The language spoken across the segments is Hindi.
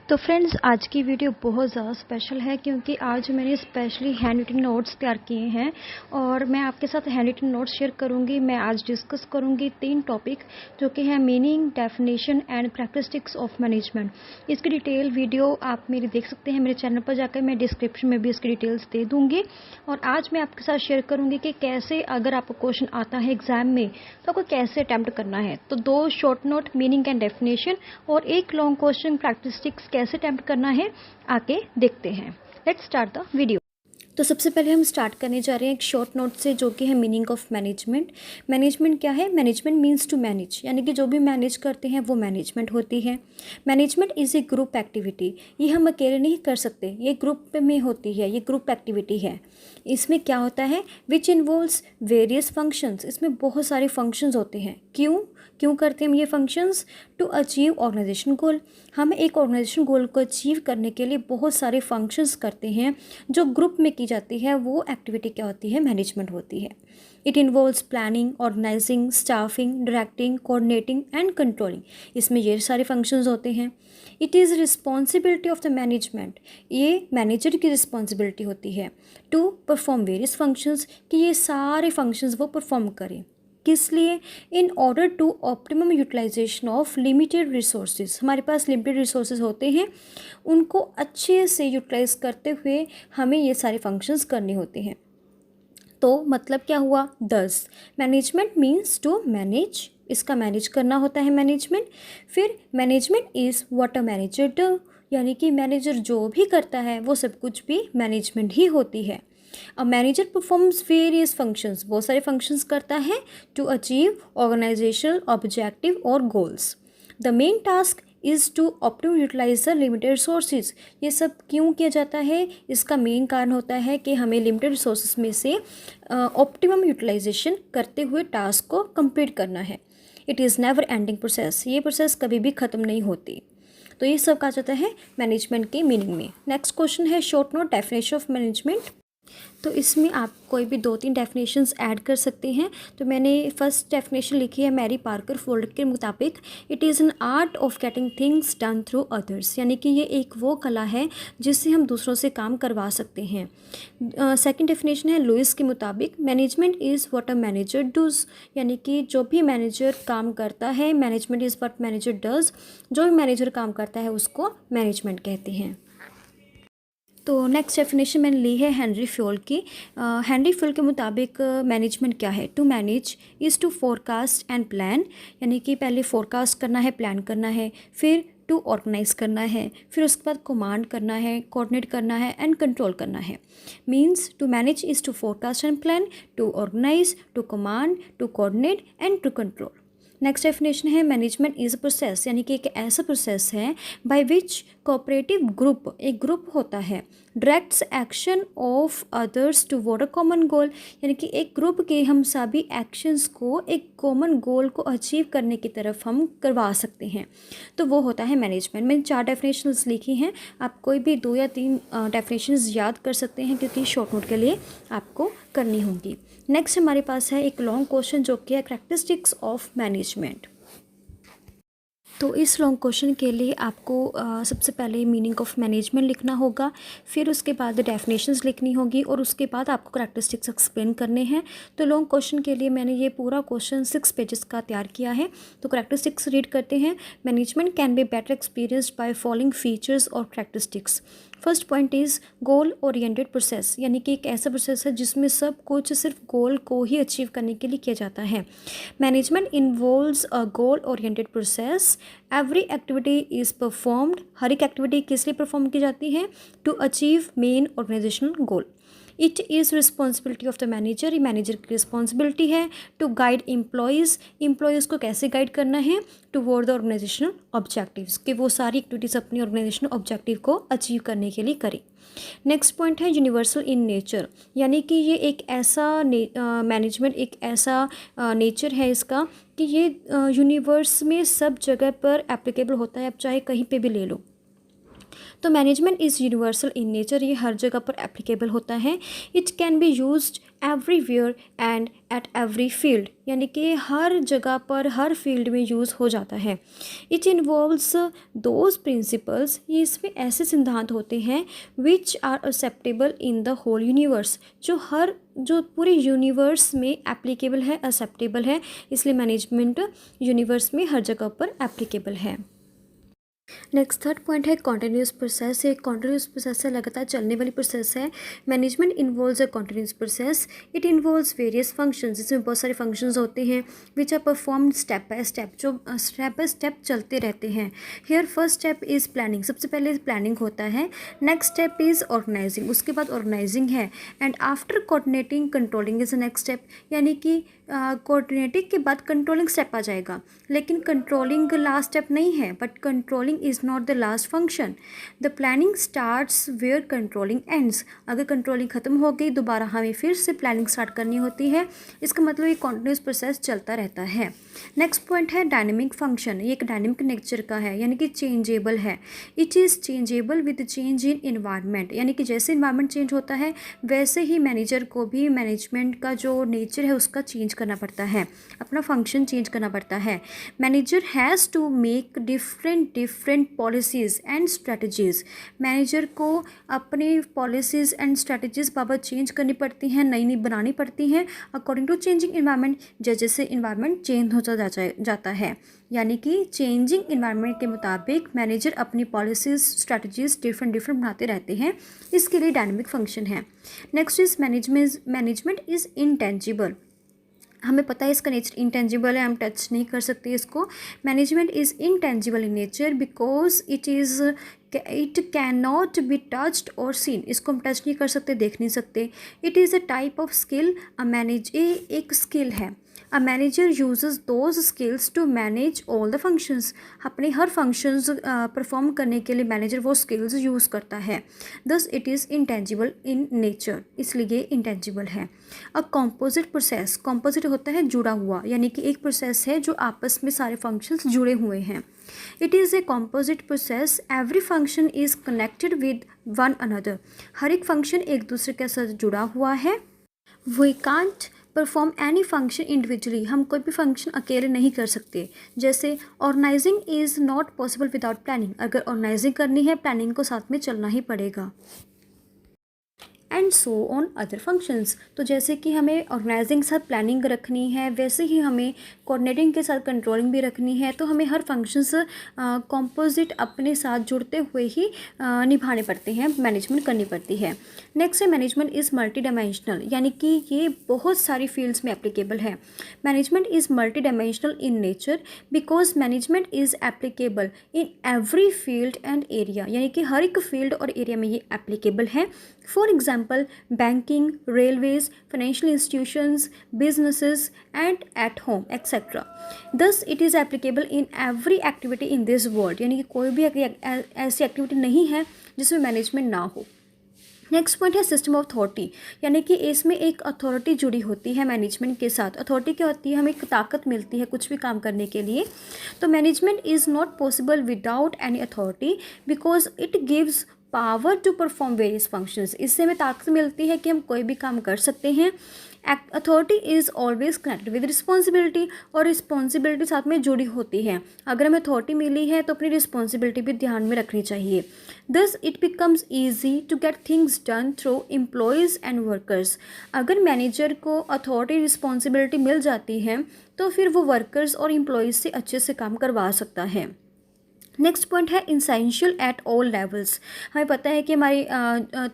तो फ्रेंड्स, आज की वीडियो बहुत ज़्यादा स्पेशल है क्योंकि आज मैंने स्पेशली हैंड रिटन नोट्स तैयार किए हैं और मैं आपके साथ हैंड रिटन नोट्स शेयर करूंगी। मैं आज डिस्कस करूंगी 3 टॉपिक जो कि हैं meaning, definition and characteristics of management. इसकी डिटेल वीडियो आप मेरी देख सकते हैं मेरे चैनल पर जाकर। मैं डिस्क्रिप्शन में भी इसकी डिटेल्स दे दूँगी। और आज मैं आपके साथ शेयर करूँगी कि कैसे अगर आपको क्वेश्चन आता है एग्जाम में तो आपको कैसे अटैम्प्ट करना है। तो 2 short note meaning and definition और 1 लॉन्ग क्वेश्चन कैरेक्टरिस्टिक्स कैसे अटैम्प्ट करना है, आके देखते हैं। Let's start the video. तो सबसे पहले हम स्टार्ट करने जा रहे हैं एक शॉर्ट नोट से जो कि है मीनिंग ऑफ मैनेजमेंट। मैनेजमेंट क्या है? मैनेजमेंट मीन्स टू मैनेज, यानी कि जो भी मैनेज करते हैं वो मैनेजमेंट होती है। Management is A group activity. ये हम अकेले नहीं कर सकते, ये ग्रुप में होती है, ये ग्रुप एक्टिविटी है। इसमें क्या होता है? Which involves various functions. इसमें बहुत सारे फंक्शंस होते हैं। क्यों करते हैं हम ये फंक्शंस? टू अचीव ऑर्गेनाइजेशन गोल। हम एक ऑर्गेनाइजेशन गोल को अचीव करने के लिए बहुत सारे फंक्शंस करते हैं। जो ग्रुप में की जाती है वो एक्टिविटी क्या होती है? मैनेजमेंट होती है। It involves planning, organizing, staffing, directing, coordinating and controlling. इसमें ये सारे फंक्शंस होते हैं। It is responsibility of the management. ये मैनेजर की रिस्पॉन्सिबिलिटी होती है टू परफॉर्म वेरियस फंक्शंस, कि ये सारे फंक्शंस वो परफॉर्म करें। किस लिए? In order to optimum utilisation of limited resources. हमारे पास लिमिटेड रिसोर्सेज होते हैं, उनको अच्छे से यूटिलाइज करते हुए हमें ये सारे फंक्शंस करने होते हैं। तो मतलब क्या हुआ? दस मैनेजमेंट मीन्स टू मैनेज, इसका मैनेज करना होता है मैनेजमेंट। फिर management is what a manager do, यानी कि मैनेजर जो भी करता है वो सब कुछ भी मैनेजमेंट ही होती है। A manager performs various functions, बहुत सारे फंक्शंस करता है टू अचीव ऑर्गेनाइजेशनल ऑब्जेक्टिव और goals. The main task is to optimum utilize the limited resources. ये सब क्यों किया जाता है? इसका मेन कारण होता है कि हमें लिमिटेड रिसोर्सेज में से ऑप्टिमम यूटिलाइजेशन करते हुए टास्क को कंप्लीट करना है। It is never ending process, ये प्रोसेस कभी भी ख़त्म नहीं होती। तो ये सब कहा जाता है मैनेजमेंट के मीनिंग में। नेक्स्ट क्वेश्चन है short note definition of management. तो इसमें आप कोई भी 2-3 डेफिनेशंस ऐड कर सकते हैं। तो मैंने फर्स्ट डेफिनेशन लिखी है मैरी पार्कर फोल्ड के मुताबिक, it is an art of getting things done through others, यानी कि ये एक वो कला है जिससे हम दूसरों से काम करवा सकते हैं। सेकंड डेफिनेशन है लुइस के मुताबिक, management is what a manager does, यानी कि जो भी मैनेजर काम करता है, management is what manager does, जो भी मैनेजर काम करता है उसको मैनेजमेंट कहते हैं। तो नेक्स्ट डेफिनेशन मैंने ली है हेनरी फ्योल की। हेनरी फ्योल के मुताबिक मैनेजमेंट क्या है? To manage is to forecast and plan, यानी कि पहले फोरकास्ट करना है, प्लान करना है, फिर टू ऑर्गेनाइज करना है, फिर उसके बाद कमांड करना है, कोऑर्डिनेट करना है एंड कंट्रोल करना है। Means to manage is to forecast and plan, to organize, to command, to coordinate and to control. Next definition है मैनेजमेंट इज़ अ प्रोसेस, यानी कि एक ऐसा प्रोसेस है बाय विच कोऑपरेटिव ग्रुप, एक ग्रुप होता है, directs action of others toward a common goal, यानी कि एक ग्रुप के हम सभी एक्शंस को एक कॉमन गोल को अचीव करने की तरफ हम करवा सकते हैं। तो वो होता है मैनेजमेंट। मैंने 4 डेफिनेशंस लिखी हैं, आप कोई भी 2 या 3 डेफिनेशंस याद कर सकते हैं क्योंकि शॉर्ट नोट के लिए आपको करनी होंगी। नेक्स्ट हमारे पास है एक लॉन्ग क्वेश्चन जो कि है कैरेक्टरिस्टिक्स ऑफ मैनेजमेंट। तो इस लॉन्ग क्वेश्चन के लिए आपको सबसे पहले मीनिंग ऑफ मैनेजमेंट लिखना होगा, फिर उसके बाद डेफिनेशंस लिखनी होगी और उसके बाद आपको कैरेक्टरिस्टिक्स एक्सप्लेन करने हैं। तो लॉन्ग क्वेश्चन के लिए मैंने ये पूरा क्वेश्चन 6 पेजेस का तैयार किया है। तो कैरेक्टरिस्टिक्स रीड करते हैं। Management can be better experienced by following features और characteristics. First point is goal oriented process, यानी कि एक ऐसा प्रोसेस है जिसमें सब कुछ सिर्फ गोल को ही अचीव करने के लिए किया जाता है। Management involves a goal oriented process. Every activity is performed, हर एक एक्टिविटी किस लिए परफॉर्म की जाती है? To achieve main organisational goal. It is responsibility of the manager, ये मैनेजर की रिस्पॉन्सिबिलिटी है टू गाइड एम्प्लॉयज़ को कैसे गाइड करना है? टुवर्ड द ऑर्गेनाइजेशनल ऑब्जेक्टिव्स, कि वो सारी एक्टिविटीज़ अपनी ऑर्गेनाइजेशनल ऑब्जेक्टिव को अचीव करने के लिए करें। नेक्स्ट पॉइंट है यूनिवर्सल इन नेचर, यानी कि ये एक ऐसा मैनेजमेंट एक ऐसा नेचर है इसका कि ये यूनिवर्स में सब जगह पर एप्लीकेबल होता है, आप चाहे कहीं पे भी ले लो। तो management is universal in nature, ये हर जगह पर एप्लीकेबल होता है। It can be used everywhere and at every field, यानी कि हर जगह पर हर फील्ड में यूज़ हो जाता है। इट इन्वॉल्व्स दोज प्रिंसिपल्स, ये इसमें ऐसे सिद्धांत होते हैं which are acceptable in the whole universe, जो पूरे यूनिवर्स में एप्लीकेबल है, एक्सेप्टेबल है, इसलिए मैनेजमेंट यूनिवर्स में हर जगह पर एप्लीकेबल है। नेक्स्ट थर्ड पॉइंट है कॉन्टिन्यूस प्रोसेस। एक कॉन्टिन्यूस प्रोसेस है, लगातार चलने वाली प्रोसेस है। Management involves a continuous process, it involves various functions, इसमें बहुत सारे फंक्शंस होते हैं which are performed step by step, जो स्टेप बाय स्टेप चलते रहते हैं। Here first step is planning, सबसे पहले प्लानिंग होता है। नेक्स्ट स्टेप इज़ ऑर्गेनाइजिंग, उसके बाद ऑर्गेनाइजिंग है। And after coordinating controlling is the next step, यानी कि कोऑर्डिनेटिंग के बाद कंट्रोलिंग स्टेप आ जाएगा। लेकिन कंट्रोलिंग लास्ट स्टेप नहीं है, but controlling is not the last function. The planning starts where controlling ends, अगर कंट्रोलिंग ख़त्म हो गई दोबारा हमें फिर से प्लानिंग स्टार्ट करनी होती है। इसका मतलब ये कॉन्टिन्यूस प्रोसेस चलता रहता है। नेक्स्ट पॉइंट है डायनेमिक फंक्शन, ये एक डायनेमिक नेचर का है, यानी कि चेंजेबल है। It is changeable with change in environment, यानी कि जैसे इन्वायरमेंट चेंज होता है वैसे ही मैनेजर को भी मैनेजमेंट का जो नेचर है उसका चेंज करना पड़ता है, अपना फंक्शन चेंज करना पड़ता है। Manager has to make different policies and strategies, manager को अपनी पॉलिसीज़ एंड स्ट्रेटजीज़ बाबत चेंज करनी पड़ती हैं, नई नई बनानी पड़ती हैं अकॉर्डिंग टू चेंजिंग इन्वायरमेंट, जैसे इन्वायरमेंट चेंज होता जाता है। यानी कि चेंजिंग इन्वायरमेंट के मुताबिक मैनेजर अपनी पॉलिसीज़ स्ट्रेटजीज़ डिफरेंट बनाते रहते हैं, इसके लिए डायनेमिक फंक्शन है। Next is management is intangible, हमें पता है इसका नेचर इंटेंजिबल है, हम टच नहीं कर सकते इसको। Management is intangible in nature because it can not be touched और सीन, इसको हम टच नहीं कर सकते, देख नहीं सकते। It is a type of skill, एक स्किल है। A manager uses those skills to manage all the functions, अपने हर फंक्शंस परफॉर्म करने के लिए मैनेजर वो स्किल्स यूज़ करता है। Thus it is intangible in nature, इसलिए इंटेंजिबल है। अ कॉम्पोजिट प्रोसेस, कॉम्पोजिट होता है जुड़ा हुआ, यानी कि एक प्रोसेस है जो आपस में सारे फंक्शंस जुड़े हुए हैं। It is a composite process, every function is connected with one another, हर एक फंक्शन एक दूसरे के साथ जुड़ा हुआ है। We can't perform any function individually, हम कोई भी फंक्शन अकेले नहीं कर सकते। जैसे organising is not possible without planning, अगर ऑर्गेनाइजिंग करनी है प्लानिंग को साथ में चलना ही पड़ेगा। And so on other functions, तो जैसे कि हमें ऑर्गेनाइजिंग के साथ प्लानिंग रखनी है वैसे ही हमें कोऑर्डिनेटिंग के साथ कंट्रोलिंग भी रखनी है, तो हमें हर फंक्शंस कॉम्पोजिट अपने साथ जुड़ते हुए ही निभाने पड़ते हैं, मैनेजमेंट करनी पड़ती है। नेक्स्ट है मैनेजमेंट इज़ मल्टी डायमेंशनल, यानी कि ये बहुत सारी फील्ड्स में एप्लीकेबल है। Management is multi dimensional in nature because management is applicable in every field and area, यानी कि हर एक फील्ड और एरिया में ये एप्लीकेबल है। For example banking, railways, financial institutions, businesses and at home etcetera. Thus it is applicable in every activity in this world, यानी कि कोई भी ऐसी एक्टिविटी नहीं है जिसमें मैनेजमेंट ना हो। नेक्स्ट पॉइंट है सिस्टम ऑफ अथॉरिटी, यानी कि इसमें एक अथॉरिटी जुड़ी होती है मैनेजमेंट के साथ। अथॉरिटी क्या होती है, हमें एक ताकत मिलती है कुछ भी काम करने के लिए। तो management is not possible without any authority because it gives power to perform various functions, इससे हमें ताकत मिलती है कि हम कोई भी काम कर सकते हैं। Authority is always connected with responsibility, और रिस्पॉन्सिबिलिटी साथ में जुड़ी होती है। अगर हमें अथॉरिटी मिली है तो अपनी रिस्पॉन्सिबिलिटी भी ध्यान में रखनी चाहिए। Thus it becomes easy to get things done through employees and workers, अगर मैनेजर को अथॉरिटी रिस्पॉन्सिबिलिटी मिल जाती है तो फिर वो वर्कर्स और एम्प्लॉयज़ से अच्छे से काम करवा सकता है। नेक्स्ट पॉइंट है इंसेंशियल एट ऑल लेवल्स, हमें पता है कि हमारी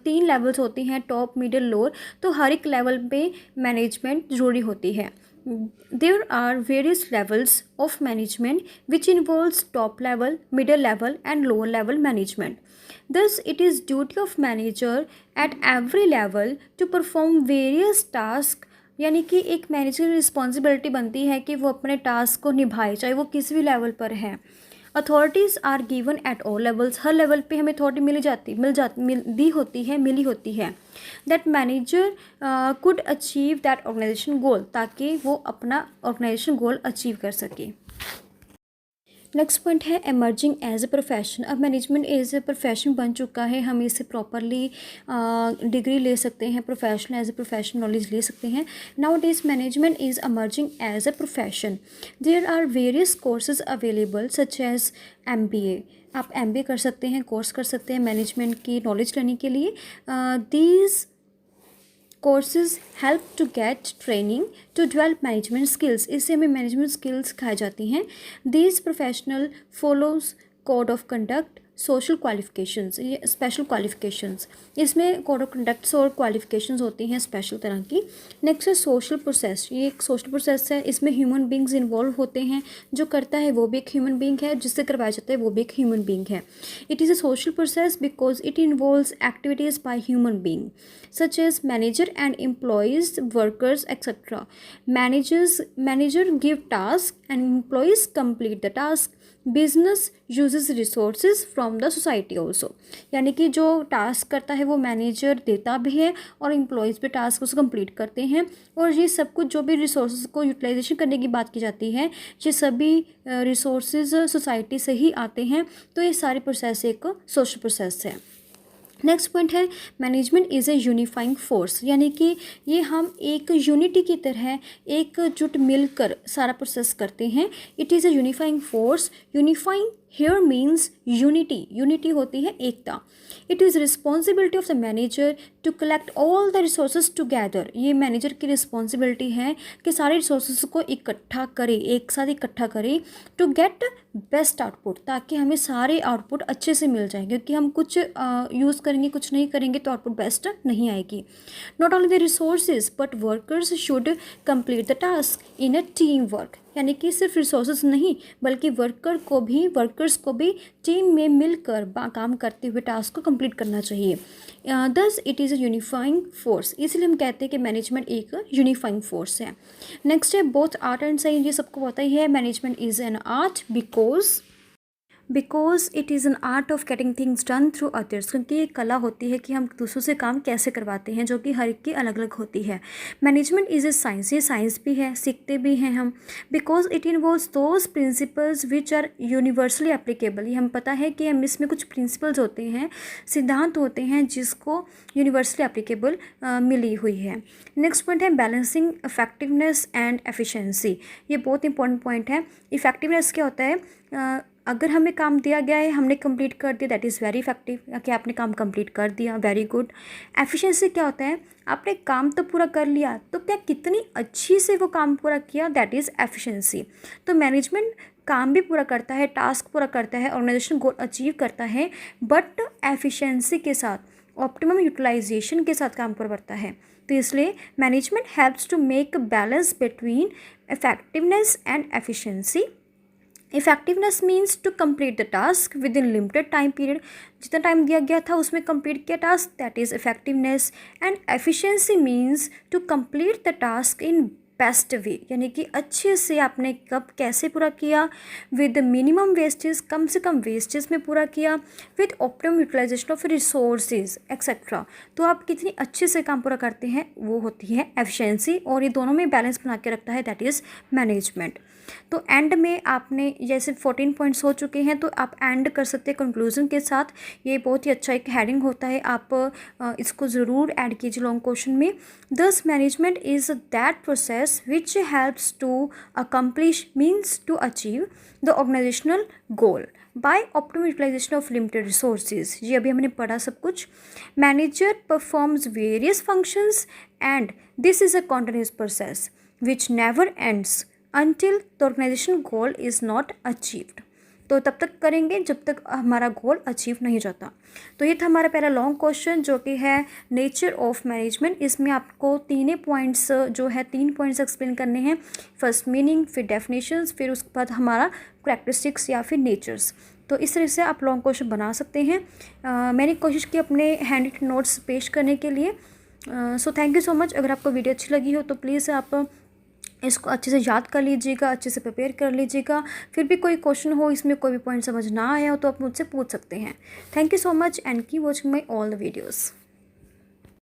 3 लेवल्स होती हैं, टॉप, मिडिल, लोअर, तो हर एक लेवल पे मैनेजमेंट जरूरी होती है। There are various levels of management which involves top level, middle level and lower level management. Thus, it is duty of manager at every level to perform various tasks, यानी कि एक मैनेजर की रिस्पॉन्सिबिलिटी बनती है कि वो अपने टास्क को निभाए, चाहे वो किसी भी लेवल पर है। Authorities are given at all levels, हर लेवल पे हमें अथॉरिटी मिली होती है। That manager could achieve that organisation goal, ताकि वो अपना ऑर्गेनाइजेशन गोल अचीव कर सके। नेक्स्ट पॉइंट है एमर्जिंग एज ए प्रोफेशन। अब मैनेजमेंट एज ए प्रोफेशन बन चुका है, हम इसे प्रॉपरली डिग्री ले सकते हैं, professional as a profession knowledge ले सकते हैं। Nowadays management is emerging as a profession. There are various courses available such as MBA। आप MBA कर सकते हैं, कोर्स कर सकते हैं मैनेजमेंट की नॉलेज लेने के लिए। These courses help to get training to develop management skills. इससे हमें मैनेजमेंट स्किल्स सिखाई जाती हैं। These professional follows code of conduct, social qualifications, ये स्पेशल क्वालिफिकेशंस, इसमें कोड ऑफ कंडक्ट्स और क्वालिफिकेशंस होती हैं स्पेशल तरह की। नेक्स्ट है सोशल प्रोसेस। ये एक सोशल प्रोसेस है, इसमें ह्यूमन बींग्स इन्वॉल्व होते हैं, जो करता है वो भी एक ह्यूमन बींग है, जिससे करवाया जाता है वो भी एक ह्यूमन बींग है। It is a social process because it involves activities by human being such as manager and employees, workers, etc. Manager give task and employees complete the task. Business uses resources from the society also. यानी कि जो टास्क करता है वो मैनेजर देता भी है और एम्प्लॉयज़ भी टास्क उसको कंप्लीट करते हैं। और ये सब कुछ जो भी रिसोर्सेज को यूटिलाइजेशन करने की बात की जाती है, ये सभी रिसोर्सेज सोसाइटी से ही आते हैं। तो ये सारी प्रोसेस एक सोशल प्रोसेस है। नेक्स्ट पॉइंट है management is a unifying force. यानी कि ये हम एक यूनिटी की तरह एकजुट मिलकर सारा प्रोसेस करते हैं। It is a unifying force. Unifying here means unity, unity होती है एकता। It is responsibility of the manager to collect all the resources together. ये मैनेजर की रिस्पॉन्सिबिलिटी है कि सारे रिसोर्सेज को इकट्ठा करे, एक साथ इकट्ठा करे, टू गेट बेस्ट आउटपुट, ताकि हमें सारे आउटपुट अच्छे से मिल जाएंगे। क्योंकि हम कुछ यूज़ करेंगे, कुछ नहीं करेंगे तो आउटपुट बेस्ट नहीं आएगी। Not only the resources but workers should complete the task in a team work. यानी कि सिर्फ रिसोर्सेज नहीं बल्कि वर्कर्स को भी टीम में मिलकर काम करते हुए टास्क को कंप्लीट करना चाहिए। Thus it is a unifying force. इसलिए हम कहते हैं कि मैनेजमेंट एक यूनिफाइंग फोर्स है। नेक्स्ट है बोथ आर्ट एंड साइंस। ये सबको पता ही है, management is an art because it is an art of getting things done through others. क्योंकि ये कला होती है कि हम दूसरों से काम कैसे करवाते हैं, जो कि हर एक की अलग अलग होती है। Management is a science. ये साइंस भी है, सीखते भी हैं हम। Because it involves those principles which are universally applicable. ये हम पता है कि हम इसमें कुछ प्रिंसिपल्स होते हैं, सिद्धांत होते हैं जिसको यूनिवर्सली एप्लीकेबल मिली हुई है। नेक्स्ट पॉइंट है बैलेंसिंग इफेक्टिवनेस एंड एफिशिएंसी। ये बहुत इंपॉर्टेंट पॉइंट है। इफेक्टिवनेस क्या होता है? अगर हमें काम दिया गया है, हमने कंप्लीट कर दिया, दैट इज़ वेरी इफेक्टिव, कि आपने काम कंप्लीट कर दिया, वेरी गुड। एफिशिएंसी क्या होता है? आपने काम तो पूरा कर लिया, तो क्या कितनी अच्छी से वो काम पूरा किया, दैट इज़ एफिशिएंसी। तो मैनेजमेंट काम भी पूरा करता है, टास्क पूरा करता है, ऑर्गेनाइजेशन गोल अचीव करता है, बट एफिशिएंसी के साथ, ऑप्टिमम यूटिलाइजेशन के साथ काम पूरा करता है। तो इसलिए management helps to make balance between effectiveness and efficiency. Effectiveness means to complete the task within limited time period. जितना टाइम दिया गया था उसमें कंप्लीट किया task, that is effectiveness. And efficiency means to complete the task in best way. यानी कि अच्छे से आपने कब कैसे पूरा किया, विद मिनिमम वेस्टेज, कम से कम वेस्टेज में पूरा किया, with optimum utilisation of resources etcetera. तो आप कितनी अच्छे से काम पूरा करते हैं वो होती है एफिशिएंसी, और ये दोनों में बैलेंस बना के रखता है, दैट इज़ मैनेजमेंट। तो एंड में आपने जैसे 14 पॉइंट्स हो चुके हैं, तो आप एंड कर सकते हैं कंक्लूजन के साथ। ये बहुत ही अच्छा एक हेडिंग होता है, आप इसको ज़रूर ऐड कीजिए लॉन्ग क्वेश्चन में। Thus management is that process which helps to accomplish means to achieve the organisational goal by optimum utilisation of limited resources. ये अभी हमने पढ़ा सब कुछ। Manager performs various functions and this is a continuous process which never ends until the organization goal is not achieved। तो तब तक करेंगे जब तक हमारा गोल अचीव नहीं जाता। तो ये था हमारा पहला लॉन्ग क्वेश्चन, जो कि है नेचर ऑफ मैनेजमेंट। इसमें आपको तीन पॉइंट्स एक्सप्लेन करने हैं। फर्स्ट मीनिंग, फिर डेफिनेशंस, फिर उसके बाद हमारा करैक्टरिस्टिक्स या फिर नेचर्स। तो इस तरह से आप लॉन्ग क्वेश्चन बना सकते हैं। मैंने कोशिश की अपने हैंड रिटन नोट्स पेश करने के लिए। So thank you so much. अगर आपको वीडियो अच्छी लगी हो तो प्लीज़ आप इसको अच्छे से याद कर लीजिएगा, अच्छे से प्रिपेयर कर लीजिएगा। फिर भी कोई क्वेश्चन हो, इसमें कोई भी पॉइंट समझ ना आया हो तो आप मुझसे पूछ सकते हैं। Thank you so much and keep watching my all the videos.